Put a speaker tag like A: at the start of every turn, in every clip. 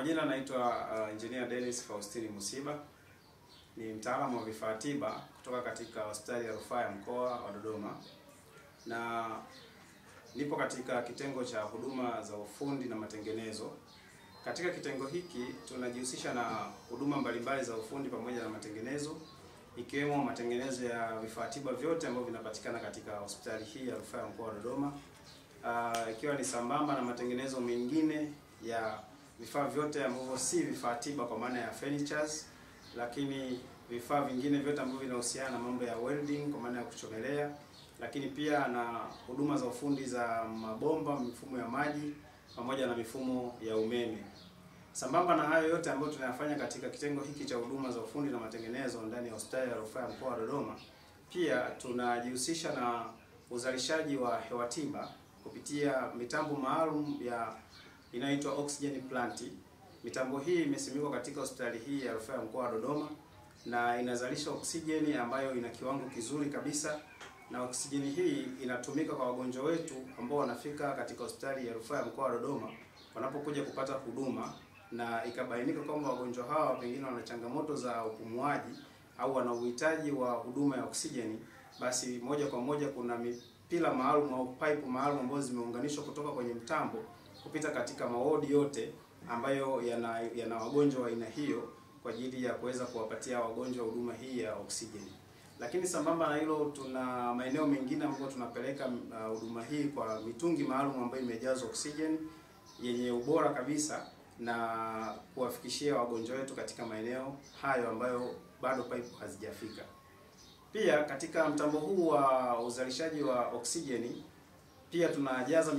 A: Kwa majina naitwa Engineer Dennis Faustini Musiba. Ni mtaalamu wa vifaa tiba kutoka katika Hospitali ya Rufaa ya Mkoa wa Dodoma. Na nipo katika kitengo cha huduma za ufundi na matengenezo. Katika kitengo hiki tunajihusisha na huduma mbalimbali za ufundi pamoja na matengenezo, ikiwemo matengenezo ya vifaa tiba vyote ambavyo vinapatikana katika hospitali hii ya Rufaa ya Mkoa wa Dodoma. Ikiwa ni sambamba na matengenezo mengine ya vifaa vyote ambavyo si vifaa tiba kwa maana ya furnitures, lakini vifaa vingine vyote ambavyo vinahusiana na mambo ya welding kwa maana ya kuchomelea, lakini pia na huduma za ufundi za mabomba, mifumo ya maji pamoja na mifumo ya umeme. Sambamba na hayo yote ambayo tunayafanya katika kitengo hiki cha huduma za ufundi na matengenezo ndani ya Hospitali ya Rufaa ya Mkoa wa Dodoma, pia tunajihusisha na uzalishaji wa hewa tiba kupitia mitambo maalum inaitwa oxygen plant. Mitambo hii imesimikwa katika hospitali hii ya Rufaa ya Mkoa wa Dodoma na inazalisha oksijeni ambayo ina kiwango kizuri kabisa, na oksijeni hii inatumika kwa wagonjwa wetu ambao wanafika katika hospitali ya Rufaa ya Mkoa wa Dodoma wanapokuja kupata huduma, na ikabainika kwamba wagonjwa hawa pengine wana changamoto za upumuaji au wana uhitaji wa huduma ya oksijeni, basi moja kwa moja kuna mipira maalum au pipe maalum ambazo zimeunganishwa kutoka kwenye mtambo kupita katika mawodi yote ambayo yana wagonjwa wa aina hiyo kwa ajili ya kuweza kuwapatia wagonjwa huduma hii ya oksijeni. Lakini sambamba na hilo, tuna maeneo mengine ambapo tunapeleka huduma hii kwa mitungi maalum ambayo imejazwa oksijeni yenye ubora kabisa na kuwafikishia wagonjwa wetu katika maeneo hayo ambayo bado pipe hazijafika. Pia katika mtambo huu wa uzalishaji wa oksijeni, pia tunajaza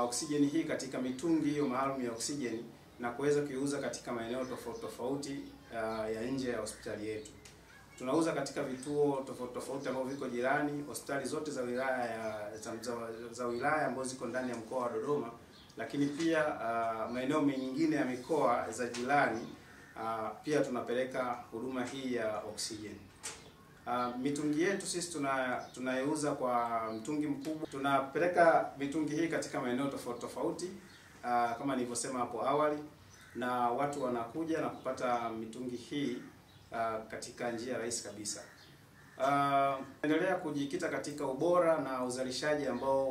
A: oksijeni hii katika mitungi hiyo maalum ya oksijeni na kuweza kuiuza katika maeneo tofauti tofauti ya nje ya hospitali yetu. Tunauza katika vituo tofauti tofauti ambavyo viko jirani, hospitali zote za wilaya ambazo ziko ndani ya mkoa wa Dodoma, lakini pia maeneo mengine ya mikoa za jirani pia tunapeleka huduma hii ya oksijeni. Mitungi yetu sisi tunaiuza kwa mtungi mkubwa. Tunapeleka mitungi hii katika maeneo tofauti tofauti kama nilivyosema hapo awali, na watu wanakuja na kupata mitungi hii katika njia rahisi kabisa. Endelea kujikita katika ubora na uzalishaji ambao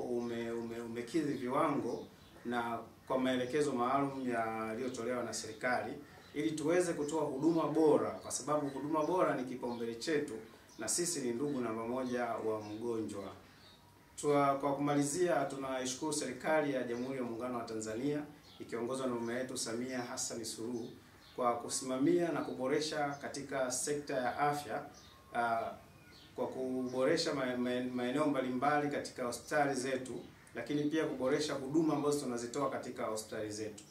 A: umekidhi viwango na kwa maelekezo maalum yaliyotolewa na serikali, ili tuweze kutoa huduma bora, kwa sababu huduma bora ni kipaumbele chetu na sisi ni ndugu namba moja wa mgonjwa. Kwa kumalizia, tunaishukuru serikali ya Jamhuri ya Muungano wa Tanzania ikiongozwa na mama yetu Samia Hassan Suluhu kwa kusimamia na kuboresha katika sekta ya afya, kwa kuboresha maeneo mbalimbali katika hospitali zetu, lakini pia kuboresha huduma ambazo tunazitoa katika hospitali zetu.